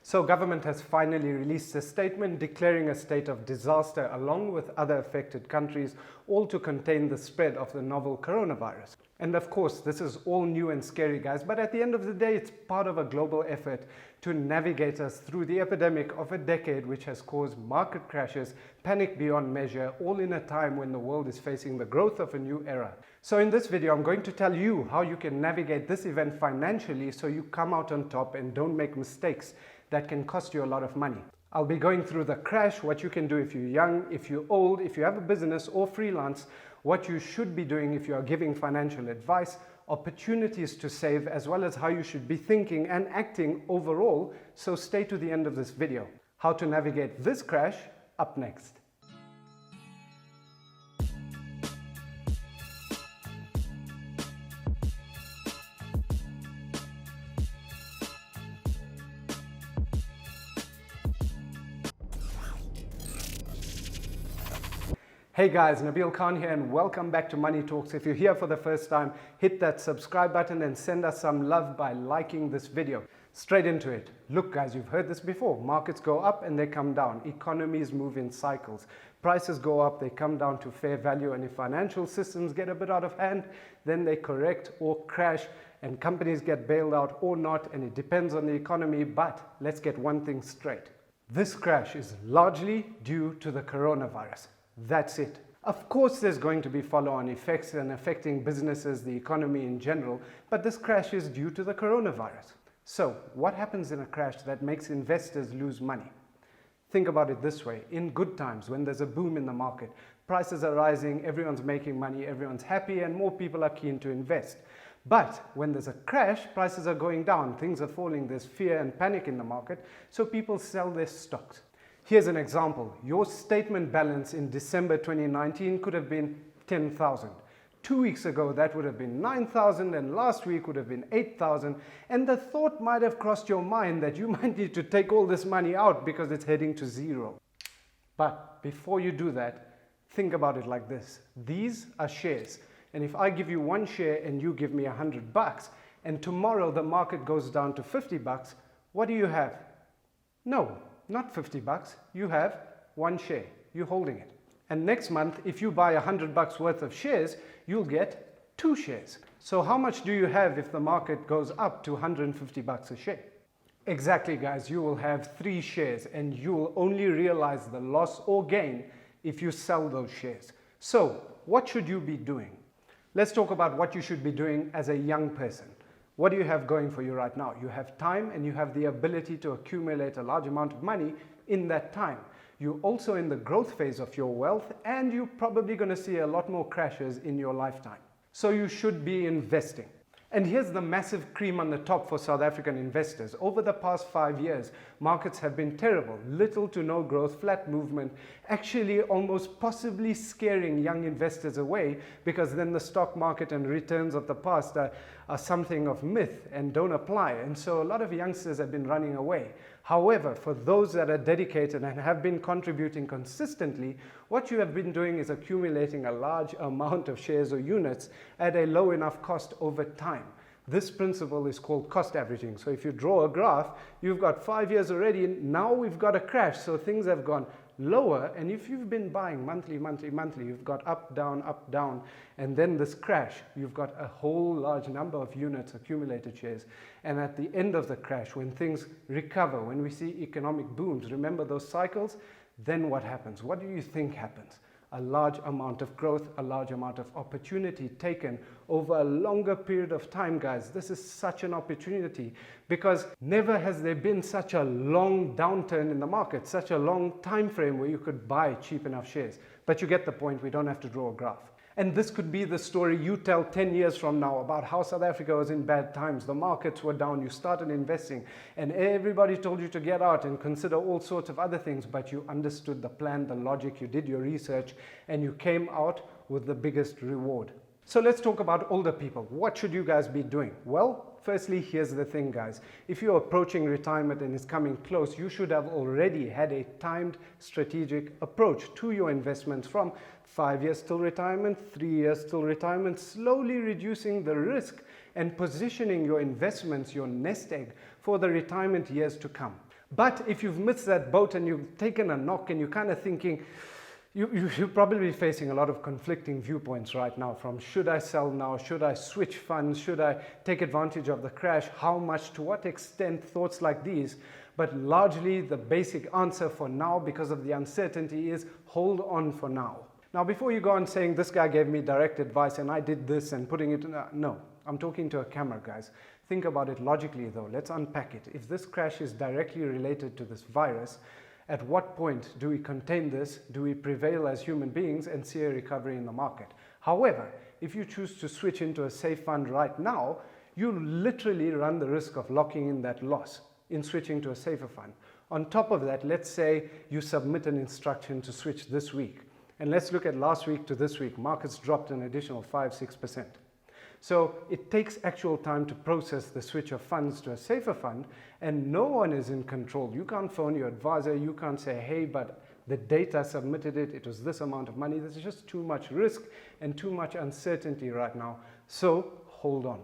So government has finally released a statement declaring a state of disaster along with other affected countries, all to contain the spread of the novel coronavirus. And of course, this is all new and scary, guys, but at the end of the day, it's part of a global effort to navigate us through the epidemic of a decade which has caused market crashes, panic beyond measure, all in a time when the world is facing the growth of a new era. So in this video, I'm going to tell you how you can navigate this event financially so you come out on top and don't make mistakes that can cost you a lot of money. I'll be going through the crash, what you can do if you're young, if you're old, if you have a business or freelance, what you should be doing if you are giving financial advice, opportunities to save, as well as how you should be thinking and acting overall. So stay to the end of this video. How to navigate this crash, up next. Hey guys, Nabeel Khan here and welcome back to Money Talks. If you're here for the first time, hit that subscribe button and send us some love by liking this video. Straight into it. Look guys, you've heard this before. Markets go up and they come down. Economies move in cycles. Prices go up, they come down to fair value, and if financial systems get a bit out of hand, then they correct or crash and companies get bailed out or not, and it depends on the economy. But let's get one thing straight. This crash is largely due to the coronavirus. That's it. Of course, there's going to be follow-on effects and affecting businesses, the economy in general, but this crash is due to the coronavirus. So, what happens in a crash that makes investors lose money? Think about it this way. In good times, when there's a boom in the market, prices are rising, everyone's making money, everyone's happy, and more people are keen to invest. But when there's a crash, prices are going down, things are falling, there's fear and panic in the market, so people sell their stocks. Here's an example. Your statement balance in December 2019 could have been 10,000. 2 weeks ago, that would have been 9,000, and last week would have been 8,000. And the thought might have crossed your mind that you might need to take all this money out because it's heading to zero. But before you do that, think about it like this. These are shares. And if I give you one share and you give me $100, and tomorrow the market goes down to $50, what do you have? No. Not $50, you have one share, you're holding it. And next month, if you buy $100 worth of shares, you'll get 2 shares. So how much do you have if the market goes up to $150 a share? Exactly guys, you will have 3 shares and you will only realize the loss or gain if you sell those shares. So what should you be doing? Let's talk about what you should be doing as a young person. What do you have going for you right now? You have time and you have the ability to accumulate a large amount of money in that time. You're also in the growth phase of your wealth and you're probably going to see a lot more crashes in your lifetime. So you should be investing. And here's the massive cream on the top for South African investors. Over the past 5 years, markets have been terrible. Little to no growth, flat movement, actually almost possibly scaring young investors away because then the stock market and returns of the past are something of myth and don't apply. And so a lot of youngsters have been running away. However, for those that are dedicated and have been contributing consistently, what you have been doing is accumulating a large amount of shares or units at a low enough cost over time. This principle is called cost averaging. So if you draw a graph, you've got 5 years already, now we've got a crash, so things have gone lower, and if you've been buying monthly, you've got up, down, and then this crash, you've got a whole large number of units, accumulated shares, and at the end of the crash, when things recover, when we see economic booms, remember those cycles, then what happens? What do you think happens? A large amount of growth, a large amount of opportunity taken over a longer period of time, guys. This is such an opportunity because never has there been such a long downturn in the market, such a long time frame where you could buy cheap enough shares. But you get the point, we don't have to draw a graph. And this could be the story you tell 10 years from now about how South Africa was in bad times. The markets were down, you started investing, and everybody told you to get out and consider all sorts of other things, but you understood the plan, the logic, you did your research, and you came out with the biggest reward. So let's talk about older people. What should you guys be doing? Well, firstly, here's the thing, guys. If you're approaching retirement and it's coming close, you should have already had a timed strategic approach to your investments from 5 years till retirement, 3 years till retirement, slowly reducing the risk and positioning your investments, your nest egg, for the retirement years to come. But if you've missed that boat and you've taken a knock and you're kind of thinking, you're probably facing a lot of conflicting viewpoints right now, from should I sell now, should I switch funds, should I take advantage of the crash, how much, to what extent, thoughts like these. But largely the basic answer for now, because of the uncertainty, is hold on for now. Now, before you go on saying this guy gave me direct advice and I did this and putting it in, no, I'm talking to a camera, guys. Think about it logically though. Let's unpack it. If this crash is directly related to this virus, at what point do we contain this? Do we prevail as human beings and see a recovery in the market? However, if you choose to switch into a safe fund right now, you literally run the risk of locking in that loss in switching to a safer fund. On top of that, let's say you submit an instruction to switch this week. And let's look at last week to this week. Markets dropped an additional 5-6%. So it takes actual time to process the switch of funds to a safer fund, and no one is in control. You can't phone your advisor. You can't say, hey, but the data submitted it. It was this amount of money. There's just too much risk and too much uncertainty right now. So hold on.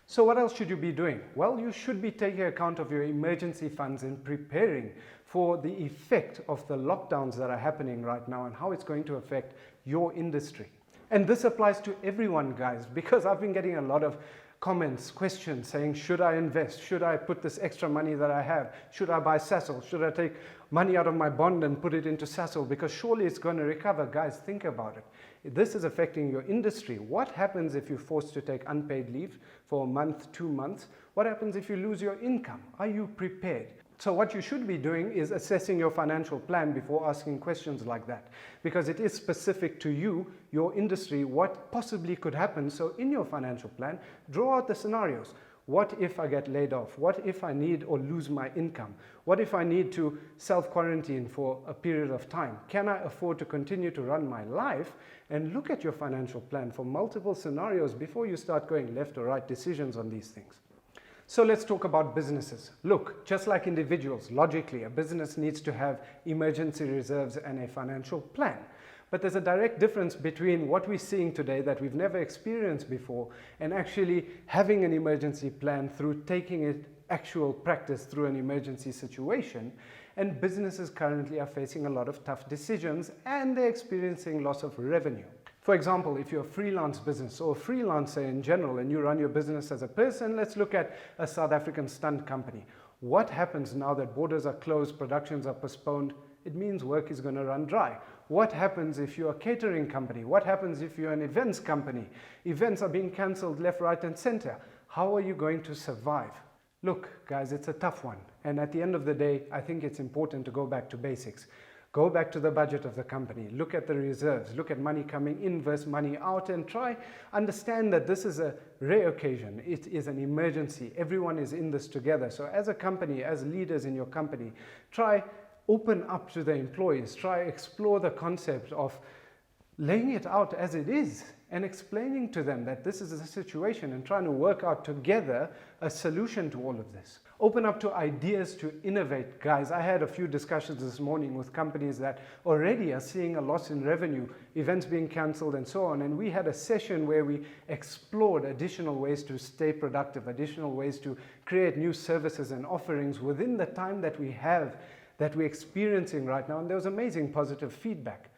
So what else should you be doing? Well, you should be taking account of your emergency funds and preparing for the effect of the lockdowns that are happening right now and how it's going to affect your industry. And this applies to everyone, guys, because I've been getting a lot of comments, questions saying, should I invest? Should I put this extra money that I have? Should I buy Sasol? Should I take money out of my bond and put it into Sasol? Because surely it's going to recover. Guys, think about it. This is affecting your industry. What happens if you're forced to take unpaid leave for a month, 2 months? What happens if you lose your income? Are you prepared? So what you should be doing is assessing your financial plan before asking questions like that, because it is specific to you, your industry, what possibly could happen. So in your financial plan, draw out the scenarios. What if I get laid off? What if I need or lose my income? What if I need to self-quarantine for a period of time? Can I afford to continue to run my life? And look at your financial plan for multiple scenarios before you start going left or right decisions on these things. So let's talk about businesses. Look, just like individuals, logically, a business needs to have emergency reserves and a financial plan. But there's a direct difference between what we're seeing today that we've never experienced before and actually having an emergency plan through taking it actual practice through an emergency situation. And businesses currently are facing a lot of tough decisions and they're experiencing loss of revenue. For example, if you're a freelance business or a freelancer in general and you run your business as a person, let's look at a South African stunt company. What happens now that borders are closed, productions are postponed? It means work is going to run dry. What happens if you're a catering company? What happens if you're an events company? Events are being cancelled left, right, and center. How are you going to survive? Look, guys, it's a tough one. And at the end of the day, I think it's important to go back to basics. Go back to the budget of the company, look at the reserves, look at money coming in versus money out, and try understand that this is a rare occasion. It is an emergency. Everyone is in this together. So as a company, as leaders in your company, try open up to the employees, try explore the concept of laying it out as it is and explaining to them that this is the situation and trying to work out together a solution to all of this. Open up to ideas to innovate. Guys, I had a few discussions this morning with companies that already are seeing a loss in revenue, events being cancelled and so on. And we had a session where we explored additional ways to stay productive, additional ways to create new services and offerings within the time that we have, that we're experiencing right now. And there was amazing positive feedback.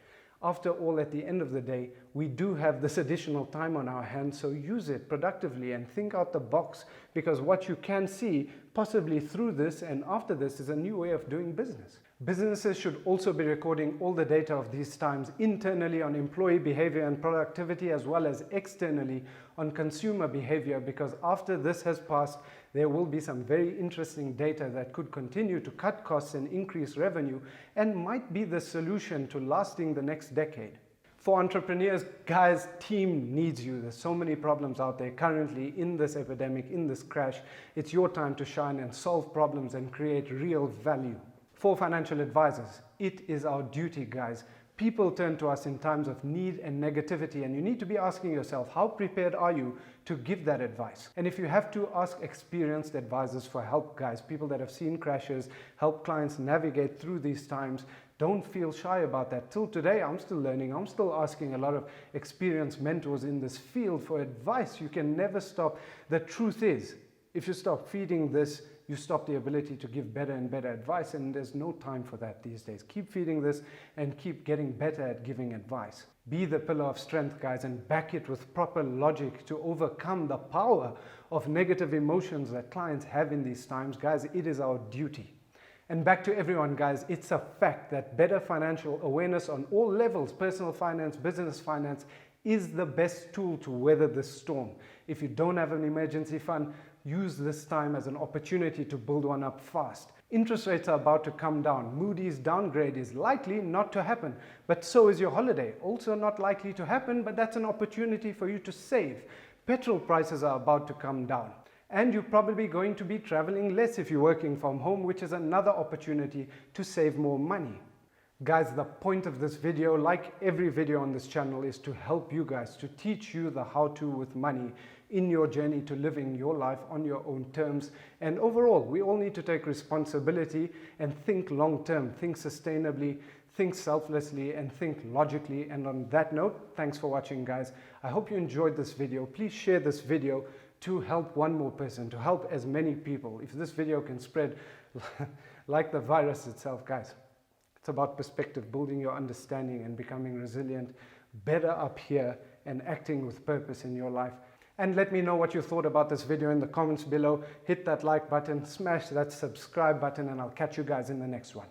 After all, at the end of the day, we do have this additional time on our hands, so use it productively and think out the box, because what you can see possibly through this and after this is a new way of doing business. Businesses should also be recording all the data of these times internally on employee behavior and productivity, as well as externally on consumer behavior, because after this has passed, there will be some very interesting data that could continue to cut costs and increase revenue and might be the solution to lasting the next decade. For entrepreneurs, guys, team needs you. There's so many problems out there currently in this epidemic, in this crash. It's your time to shine and solve problems and create real value. For financial advisors, it is our duty, guys. People turn to us in times of need and negativity, and you need to be asking yourself, how prepared are you to give that advice? And if you have to, ask experienced advisors for help, guys, people that have seen crashes, help clients navigate through these times. Don't feel shy about that. Till today, I'm still learning. I'm still asking a lot of experienced mentors in this field for advice. You can never stop. The truth is, if you stop feeding this you stop the ability to give better and better advice, and there's no time for that these days. Keep feeding this and keep getting better at giving advice. Be the pillar of strength, guys, and back it with proper logic to overcome the power of negative emotions that clients have in these times. Guys, it is our duty. And back to everyone, guys, it's a fact that better financial awareness on all levels, personal finance, business finance, is the best tool to weather this storm. If you don't have an emergency fund, use this time as an opportunity to build one up fast. Interest rates are about to come down. Moody's downgrade is likely not to happen, but so is your holiday. Also not likely to happen, but that's an opportunity for you to save. Petrol prices are about to come down. And you're probably going to be traveling less if you're working from home, which is another opportunity to save more money. Guys, the point of this video, like every video on this channel, is to help you guys, to teach you the how-to with money in your journey to living your life on your own terms. And overall, we all need to take responsibility and think long-term, think sustainably, think selflessly, and think logically. And on that note, thanks for watching, guys. I hope you enjoyed this video. Please share this video to help one more person, to help as many people. If this video can spread like the virus itself, guys, it's about perspective, building your understanding and becoming resilient, better up here and acting with purpose in your life. And let me know what you thought about this video in the comments below. Hit that like button, smash that subscribe button, and I'll catch you guys in the next one.